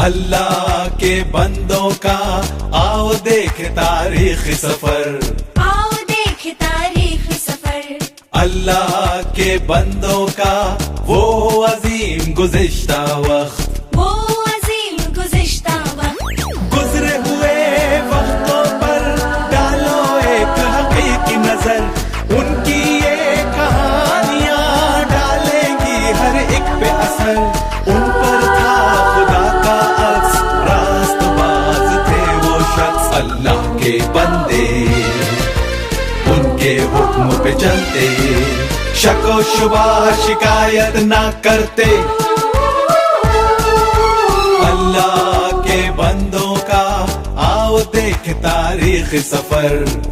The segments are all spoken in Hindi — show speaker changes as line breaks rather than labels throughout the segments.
अल्लाह के बंदों का आओ देख तारीख सफर,
आओ देख तारीख सफर।
अल्लाह के बंदों का वो अजीम गुज़िश्ता वक्त,
वो अजीम गुज़िश्ता वक्त।
गुजरे हुए वक्तों पर डालो एक हकीकी नजर, उनकी ये कहानियां डालेंगी हर एक पे असर। उन पर था खुदा का अक्स, रास्तबाज थे वो शख्स। अल्लाह के बंदे उनके हुक्म पे चलते, शको शुबा शिकायत ना करते। अल्लाह के बंदों का आओ देख तारीख सफर।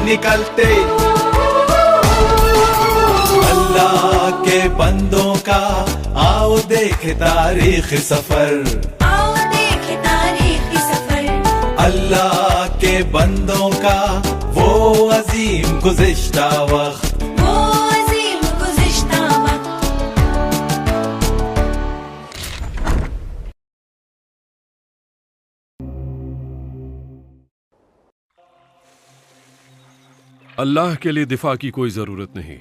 निकलते अल्लाह के बंदों का आओ देख तारीख सफर,
आओ देख तारीख सफर।
अल्लाह के बंदों का वो अजीम गुज़िश्ता वक्त,
वो अजीम गुज़िश्ता वक्त।
अल्लाह के लिए दिफा की कोई जरूरत नहीं।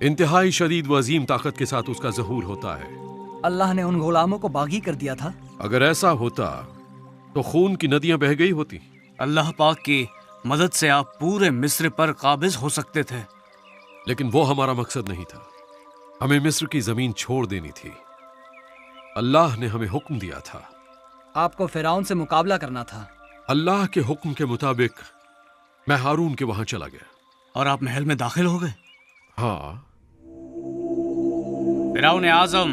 इंतहाई शदीद व अजीम ताकत के साथ उसका ज़हूर होता है।
अल्लाह ने उन गुलामों को बागी कर दिया था।
अगर ऐसा होता तो खून की नदियां बह गई होती।
अल्लाह पाक की मदद से आप पूरे मिस्र पर काबिज हो सकते थे,
लेकिन वो हमारा मकसद नहीं था। हमें मिस्र की जमीन छोड़ देनी थी। अल्लाह ने हमें हुक्म दिया था।
आपको फिरौन से मुकाबला करना था।
अल्लाह के हुक्म के मुताबिक मैं हारून के वहां चला गया।
और आप महल में दाखिल हो गए।
हाँ।
फिरौन आजम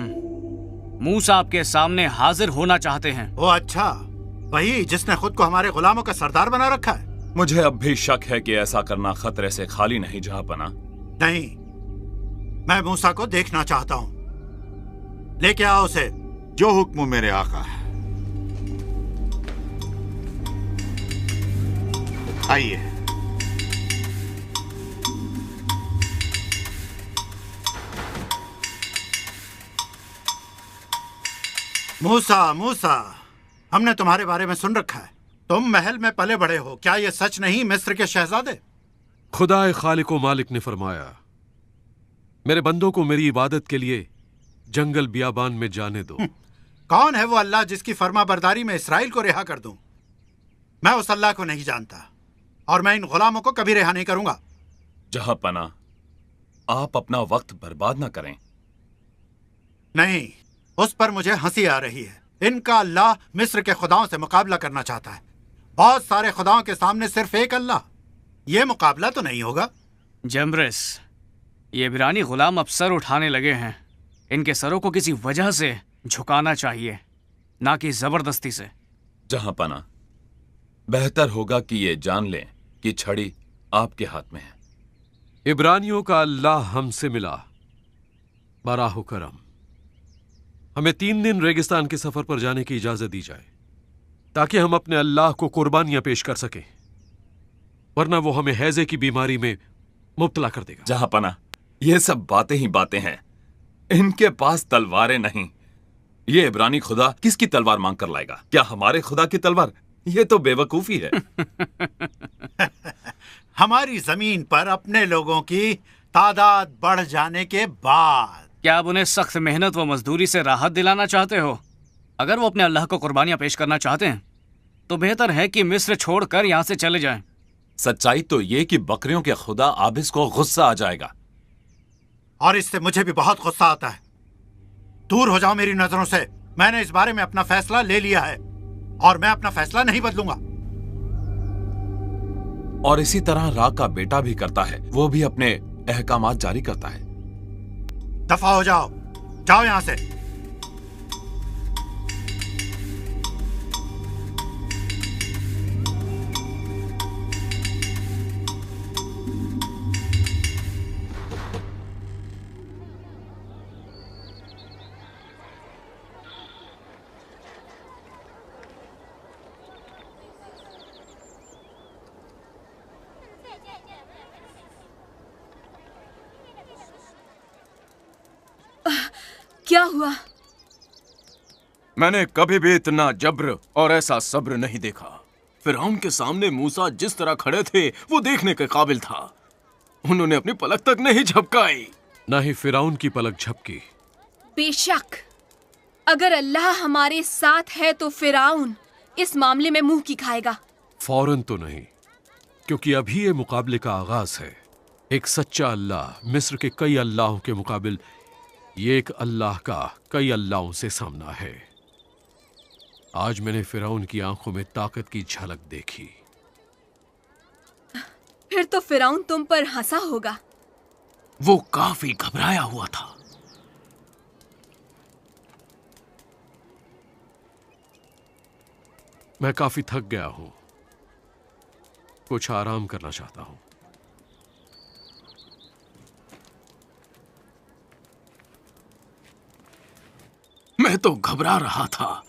मूसा आपके सामने हाजिर होना चाहते हैं।
ओ अच्छा, वही जिसने खुद को हमारे गुलामों का सरदार बना रखा है।
मुझे अब भी शक है कि ऐसा करना खतरे से खाली नहीं जहांपना।
नहीं, मैं मूसा को देखना चाहता हूँ। लेके आओ उसे।
जो हुक्म मेरे आका है। आइए।
मूसा, मूसा, हमने तुम्हारे बारे में सुन रखा है। तुम महल में पले बड़े हो। क्या ये सच नहीं, मिस्र के शहजादे?
खुदाए खालिक व मालिक ने फरमाया, मेरे बंदों को मेरी इबादत के लिए जंगल बियाबान में जाने दो।
कौन है वो अल्लाह जिसकी फर्मा बरदारी में इसराइल को रिहा कर दूं? मैं उस अल्लाह को नहीं जानता और मैं इन गुलामों को कभी रिहा नहीं करूंगा।
जहांपना, आप अपना वक्त बर्बाद ना करें।
नहीं, उस पर मुझे हंसी आ रही है। इनका अल्लाह मिस्र के खुदाओं से मुकाबला करना चाहता है। बहुत सारे खुदाओं के सामने सिर्फ एक अल्लाह। ये मुकाबला तो नहीं होगा।
जम्ब्रेस, ये इब्रानी गुलाम अब सर उठाने लगे हैं। इनके सरों को किसी वजह से झुकाना चाहिए, ना कि जबरदस्ती से।
जहांपना, बेहतर होगा कि ये जान लें कि छड़ी आपके हाथ में है।
इब्रानियों का अल्लाह हमसे मिला, बराह करम। हमें 3 दिन रेगिस्तान के सफर पर जाने की इजाजत दी जाए ताकि हम अपने अल्लाह को कुर्बानियां पेश कर सकें, वरना वो हमें हैजे की बीमारी में मुब्तला कर देगा।
जहांपना, ये सब बातें ही बातें हैं। इनके पास तलवारें नहीं। ये इब्रानी खुदा किसकी तलवार मांग कर लाएगा? क्या हमारे खुदा की तलवार? ये तो बेवकूफी है।
हमारी जमीन पर अपने लोगों की तादाद बढ़ जाने के बाद
क्या आप उन्हें सख्त मेहनत व मजदूरी से राहत दिलाना चाहते हो? अगर वो अपने अल्लाह को कुर्बानियां पेश करना चाहते हैं तो बेहतर है कि मिस्र छोड़कर यहां से चले जाएं।
सच्चाई तो ये कि बकरियों के खुदा आबिस को गुस्सा आ जाएगा।
और इससे मुझे भी बहुत गुस्सा आता है। दूर हो जाओ मेरी नजरों से। मैंने इस बारे में अपना फैसला ले लिया है और मैं अपना फैसला नहीं बदलूंगा।
और इसी तरह रा का बेटा भी करता है, वो भी अपने अहकामात जारी करता है।
दफा हो जाओ, जाओ यहां से।
क्या हुआ?
मैंने कभी भी इतना जब्र और ऐसा सब्र नहीं देखा। फिरौन के सामने मूसा जिस तरह खड़े थे वो देखने के काबिल था। उन्होंने अपनी पलक तक नहीं झपकाई।
ना ही फिरौन की पलक झपकी।
बेशक अगर अल्लाह हमारे साथ है तो फिरौन इस मामले में मुंह की खाएगा।
फौरन तो नहीं, क्योंकि अभी ये मुकाबले का आगाज है। एक सच्चा अल्लाह मिस्र के कई अल्लाहों के मुकाबिल ये एक अल्लाह का कई अल्लाहों से सामना है। आज मैंने फिरौन की आंखों में ताकत की झलक देखी।
फिर तो फिरौन तुम पर हंसा होगा।
वो काफी घबराया हुआ था।
मैं काफी थक गया हूं, कुछ आराम करना चाहता हूं।
मैं तो घबरा रहा था,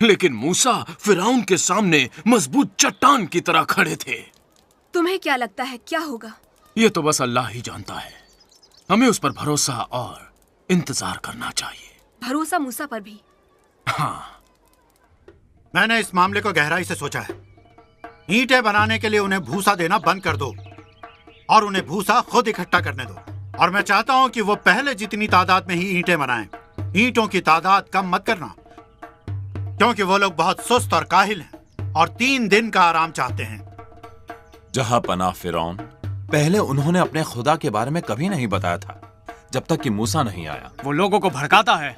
लेकिन मूसा फिरौन के सामने मजबूत चट्टान की तरह खड़े थे।
तुम्हें क्या लगता है क्या होगा?
ये तो बस अल्लाह ही जानता है। हमें उस पर भरोसा और इंतजार करना चाहिए।
भरोसा मूसा पर भी।
हाँ,
मैंने इस मामले को गहराई से सोचा है। ईंटें बनाने के लिए उन्हें भूसा देना बंद कर दो और उन्हें भूसा खुद इकट्ठा करने दो। और मैं चाहता हूं कि वो पहले जितनी तादाद में ही ईंटें बनाएं। ईंटों की तादाद कम मत करना, क्योंकि वो लोग बहुत सुस्त और काहिल हैं और 3 दिन का आराम चाहते हैं।
जहां पनाह फिरौन, पहले उन्होंने अपने खुदा के बारे में कभी नहीं बताया था जब तक कि मूसा नहीं आया।
वो लोगों को भड़काता है।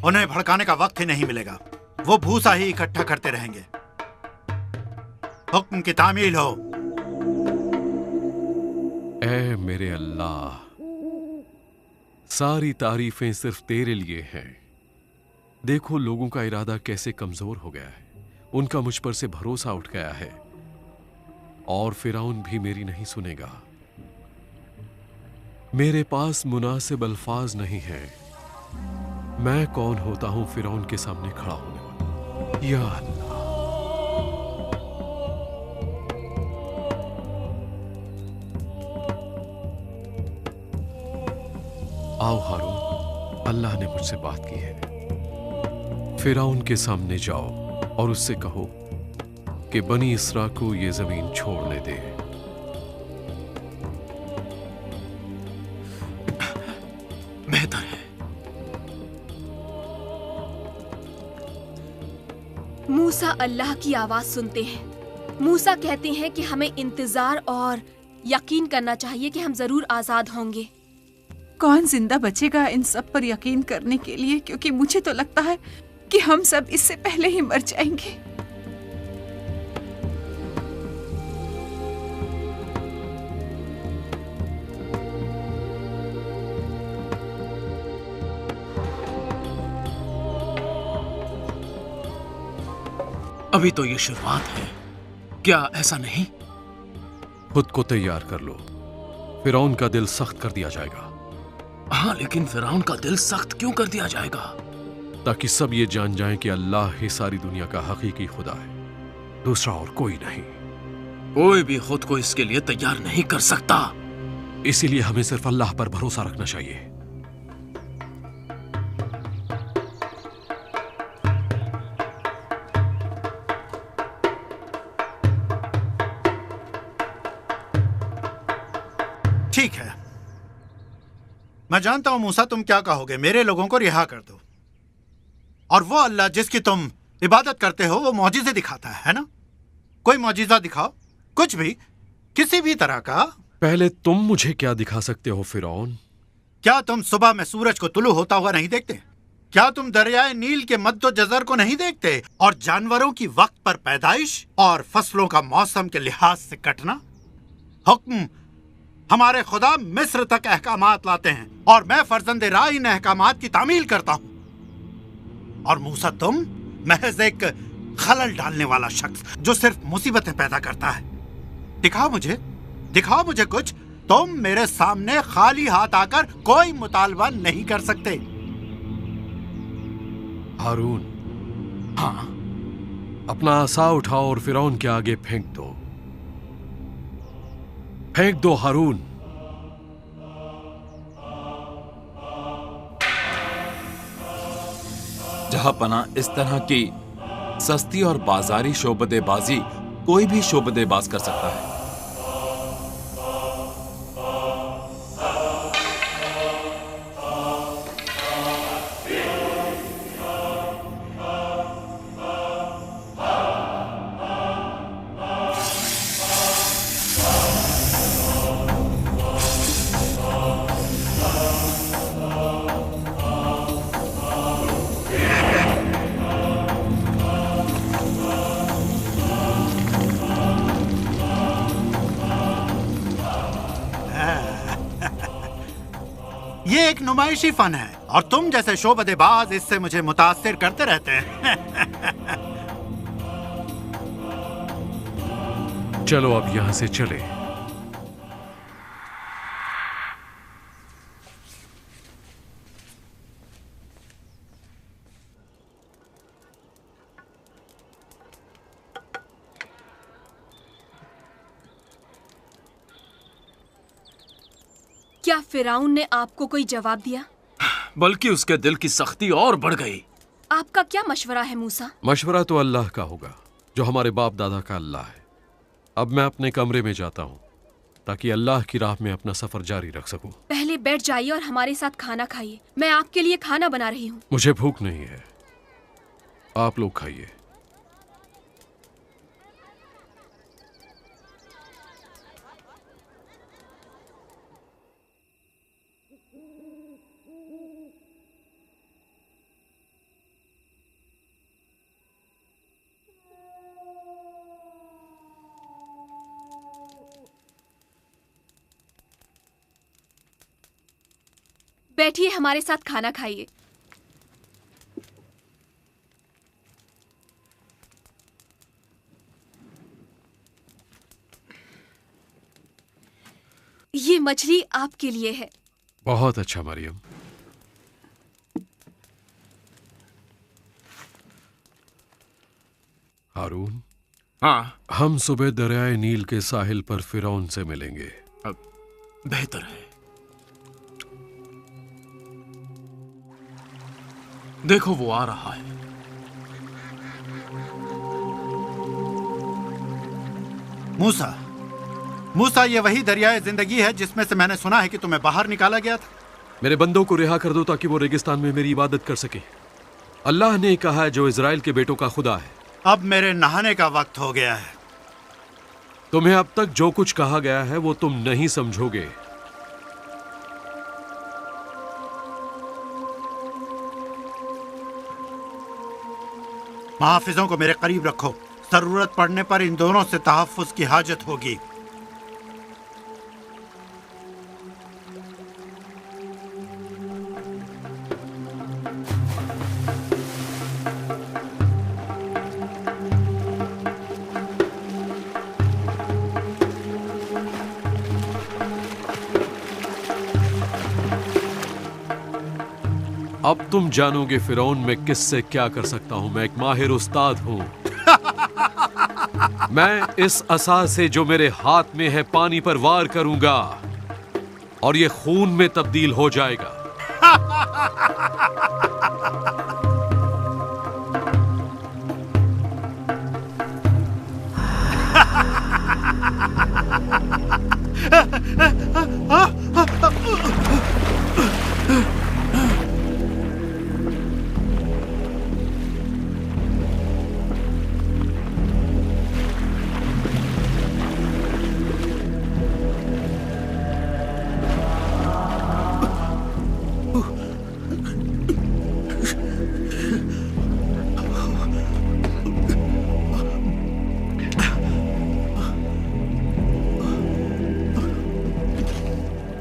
उन्हें भड़काने का वक्त ही नहीं मिलेगा। वो भूसा ही इकट्ठा करते रहेंगे। हुक्म की तामील हो।
ऐ मेरे अल्लाह, सारी तारीफें सिर्फ तेरे लिए हैं। देखो लोगों का इरादा कैसे कमजोर हो गया है। उनका मुझ पर से भरोसा उठ गया है और फिरौन भी मेरी नहीं सुनेगा। मेरे पास मुनासिब अल्फाज नहीं है। मैं कौन होता हूं फिरौन के सामने खड़ा होने वाला? या अल्लाह, आओ हारून, अल्लाह ने मुझसे बात की है। फिरौन के सामने जाओ और उससे कहो कि बनी इसरा को ये जमीन छोड़ने दे।
बेहतर है।
मूसा अल्लाह की आवाज सुनते हैं। मूसा कहते हैं कि हमें इंतजार और यकीन करना चाहिए कि हम जरूर आजाद होंगे।
कौन जिंदा बचेगा इन सब पर यकीन करने के लिए? क्योंकि मुझे तो लगता है कि हम सब इससे पहले ही मर जाएंगे।
अभी तो ये शुरुआत है, क्या ऐसा नहीं?
खुद को तैयार कर लो, फिरौन का दिल सख्त कर दिया जाएगा।
हाँ, लेकिन फिरौन का दिल सख्त क्यों कर दिया जाएगा?
ताकि सब ये जान जाएं कि अल्लाह ही सारी दुनिया का हकीकी खुदा है, दूसरा और कोई नहीं।
कोई भी खुद को इसके लिए तैयार नहीं कर सकता।
इसीलिए हमें सिर्फ अल्लाह पर भरोसा रखना चाहिए।
ठीक है, मैं जानता हूं मूसा तुम क्या कहोगे, मेरे लोगों को रिहा कर दो। और वो अल्लाह जिसकी तुम इबादत करते हो वो मौजिज़े दिखाता है ना? कोई मौजिज़ा दिखाओ, कुछ भी, किसी भी तरह का।
पहले तुम मुझे क्या दिखा सकते हो फिरौन?
क्या तुम सुबह में सूरज को तुलू होता हुआ नहीं देखते? क्या तुम दरियाए नील के मद्दो जज़र को नहीं देखते? और जानवरों की वक्त पर पैदाइश और फसलों का मौसम के लिहाज से कटना? हुक्म हमारे खुदा मिस्र तक अहकामात लाते हैं और मैं फर्जंदे राह इन अहकामात की तामील करता हूं। और मूसा तुम महज एक खलल डालने वाला शख्स जो सिर्फ मुसीबतें पैदा करता है। दिखाओ मुझे कुछ। तुम मेरे सामने खाली हाथ आकर कोई मुतालबा नहीं कर सकते।
हारून, हाँ, अपना आसा उठाओ और फिरौन के आगे फेंक दो हारून।
जहां पना इस तरह की सस्ती और बाजारी शोबदेबाजी कोई भी शोबदेबाज कर सकता है।
ये एक नुमाइशी फन है और तुम जैसे शोबदेबाज इससे मुझे मुतासिर करते रहते हैं।
चलो अब यहां से चले।
क्या फिराउन ने आपको कोई जवाब दिया?
बल्कि उसके दिल की सख्ती और बढ़ गई।
आपका क्या मशवरा है मूसा?
मशवरा तो अल्लाह का होगा जो हमारे बाप दादा का अल्लाह है। अब मैं अपने कमरे में जाता हूँ ताकि अल्लाह की राह में अपना सफर जारी रख सकूं।
पहले बैठ जाइए और हमारे साथ खाना खाइए। मैं आपके लिए खाना बना रही हूँ।
मुझे भूख नहीं है, आप लोग खाइए।
बैठिए, हमारे साथ खाना खाइए। ये मछली आपके लिए है।
बहुत अच्छा मरियम। हारून,
हाँ,
हम सुबह दरियाए नील के साहिल पर फिरौन से मिलेंगे।
बेहतर है। देखो वो आ रहा है।
मूसा ये वही दरियाए जिंदगी है जिसमें से मैंने सुना है कि तुम्हें बाहर निकाला गया था।
मेरे बंदों को रिहा कर दो ताकि वो रेगिस्तान में मेरी इबादत कर सके। अल्लाह ने कहा है जो इजराइल के बेटों का खुदा है।
अब मेरे नहाने का वक्त हो गया है।
तुम्हें अब तक जो कुछ कहा गया है वो तुम नहीं समझोगे।
मुहाफिजों को मेरे करीब रखो। जरूरत पड़ने पर इन दोनों से तहफ्फुज की हाजत होगी।
अब तुम जानोगे फिरौन मैं किससे क्या कर सकता हूं। मैं एक माहिर उस्ताद हूं। मैं इस असा से जो मेरे हाथ में है पानी पर वार करूंगा और ये खून में तब्दील हो जाएगा।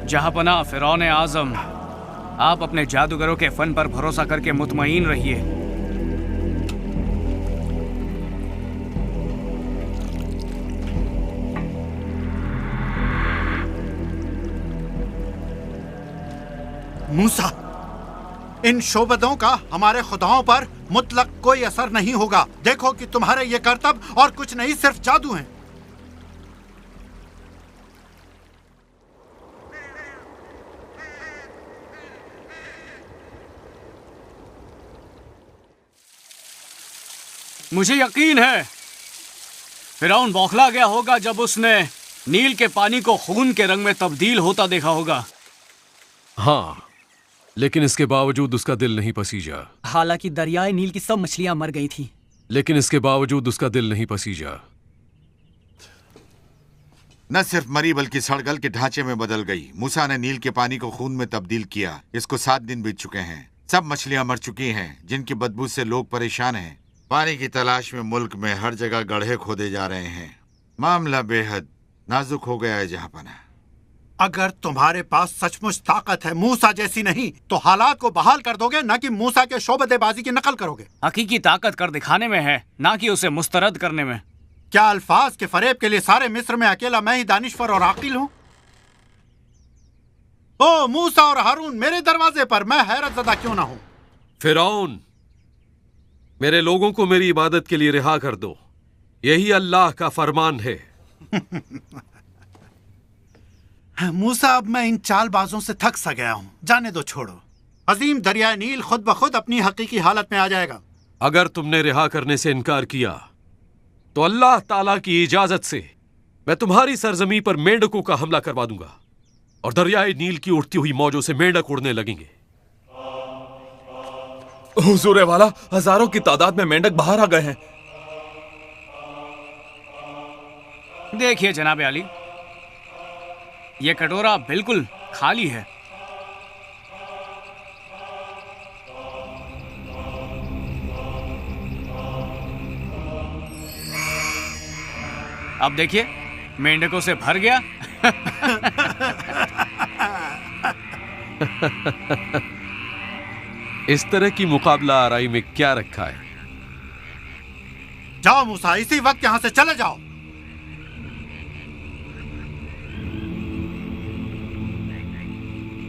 जहांपना फिरौन आजम, आप अपने जादूगरों के फन पर भरोसा करके मुतमईन रहिए।
मूसा, इन शोबदों का हमारे खुदाओं पर मुतलक कोई असर नहीं होगा। देखो कि तुम्हारे ये करतब और कुछ नहीं, सिर्फ जादू हैं।
मुझे यकीन है फिरौन बौखला गया होगा जब उसने नील के पानी को खून के रंग में तब्दील होता देखा होगा।
हाँ, लेकिन इसके बावजूद उसका दिल नहीं पसीजा।
हालांकि दरियाए नील की सब मछलियां मर गई थीं।
लेकिन इसके बावजूद उसका दिल नहीं पसीजा।
न सिर्फ मरी बल्कि सड़गल के ढांचे में बदल गई। मूसा ने नील के पानी को खून में तब्दील किया। इसको 7 दिन बीत चुके हैं। सब मछलियां मर चुकी हैं जिनकी बदबू से लोग परेशान हैं। पानी की तलाश में मुल्क में हर जगह गड्ढे खोदे जा रहे हैं। मामला बेहद नाजुक हो गया है जहांपना।
अगर तुम्हारे पास सचमुच ताकत है मूसा जैसी नहीं, तो हालात को बहाल कर दोगे, न कि मूसा के शोबदेबाजी की नकल करोगे।
हकीकी ताकत कर दिखाने में है, ना कि उसे मुस्तरद करने में।
क्या अल्फाज के फरेब के लिए सारे मिस्र में अकेला मैं ही दानिश्वर और आकिल हूँ? ओ मूसा और हारून, मेरे दरवाजे पर, मैं हैरतज़दा क्यों ना हूँ।
फिरौन, मेरे लोगों को मेरी इबादत के लिए रिहा कर दो, यही अल्लाह का फरमान है।
मूसा, अब मैं इन चालबाजों से थक सा गया हूँ। जाने दो, छोड़ो। अजीम दरिया नील खुद ब खुद अपनी हकीकी हालत में आ जाएगा।
अगर तुमने रिहा करने से इनकार किया तो अल्लाह ताला की इजाजत से मैं तुम्हारी सरजमी पर मेंढकों का हमला करवा दूंगा और दरियाए नील की उठती हुई मौजों से मेंढक उड़ने लगेंगे।
हुजूर वाला, हजारों की तादाद में मेंढक बाहर आ गए हैं।
देखिए जनाब अली, ये कटोरा बिल्कुल खाली है। अब देखिए, मेंढकों से भर गया।
इस तरह की मुकाबला आराई में क्या रखा है?
जाओ मूसा, इसी वक्त यहां से चले जाओ।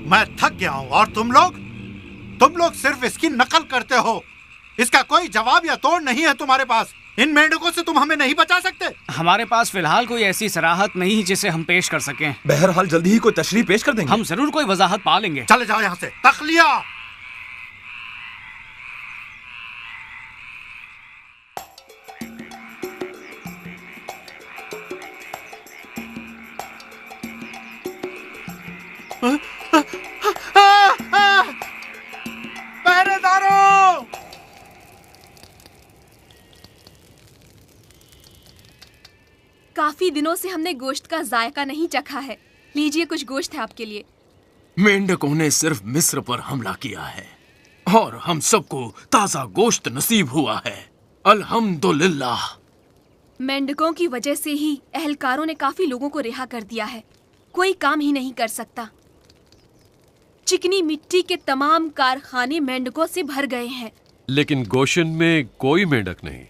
मैं थक गया हूं और तुम लोग सिर्फ इसकी नकल करते हो। इसका कोई जवाब या तोड़ नहीं है तुम्हारे पास। इन मेंढकों से तुम हमें नहीं बचा सकते।
हमारे पास फिलहाल कोई ऐसी सराहत नहीं जिसे हम पेश कर सकें।
बहरहाल जल्दी ही कोई तशरीह पेश कर देंगे।
हम जरूर कोई वजाहत पा लेंगे।
चले जाओ यहां से। तखलिया। पहरेदारों!
काफी दिनों से हमने गोश्त का जायका नहीं चखा है। लीजिए, कुछ गोश्त है आपके लिए।
मेंढकों ने सिर्फ मिस्र पर हमला किया है और हम सबको ताजा गोश्त नसीब हुआ है। अल्हम्दुलिल्लाह।
मेंढकों की वजह से ही अहलकारों ने काफी लोगों को रिहा कर दिया है। कोई काम ही नहीं कर सकता। चिकनी मिट्टी के तमाम कारखाने मेंढकों से भर गए हैं।
लेकिन गोशन में कोई मेंढक नहीं।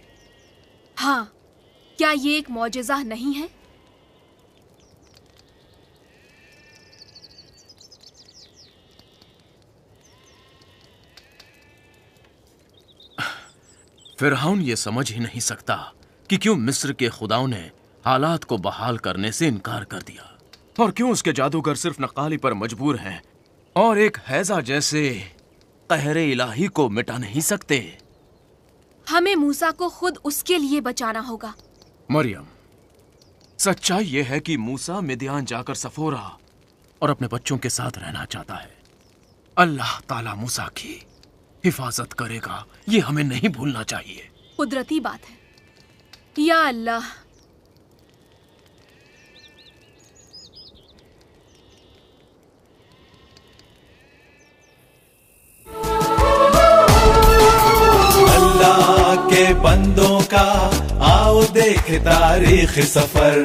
हाँ, क्या ये एक मौजज़ा नहीं है?
फिरौन ये समझ ही नहीं सकता कि क्यों मिस्र के खुदाओं ने हालात को बहाल करने से इनकार कर दिया, और क्यों उसके जादूगर सिर्फ नकाली पर मजबूर हैं और एक हैजा जैसे कहरे इलाही को मिटा नहीं सकते।
हमें मूसा को खुद उसके लिए बचाना होगा।
मरियम, सच्चाई यह है कि मूसा मिद्यान जाकर सफोरा और अपने बच्चों के साथ रहना चाहता है। अल्लाह ताला मूसा की हिफाजत करेगा, ये हमें नहीं भूलना चाहिए।
कुदरती बात है। या अल्लाह,
अल्लाह के बंदों का आओ देखे तारीख सफर,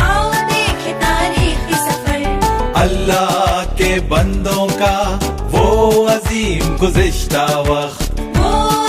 आओ देखे तारीखी सफर।
अल्लाह के बंदों का वो अजीम गुज़िश्ता वक्त,
वो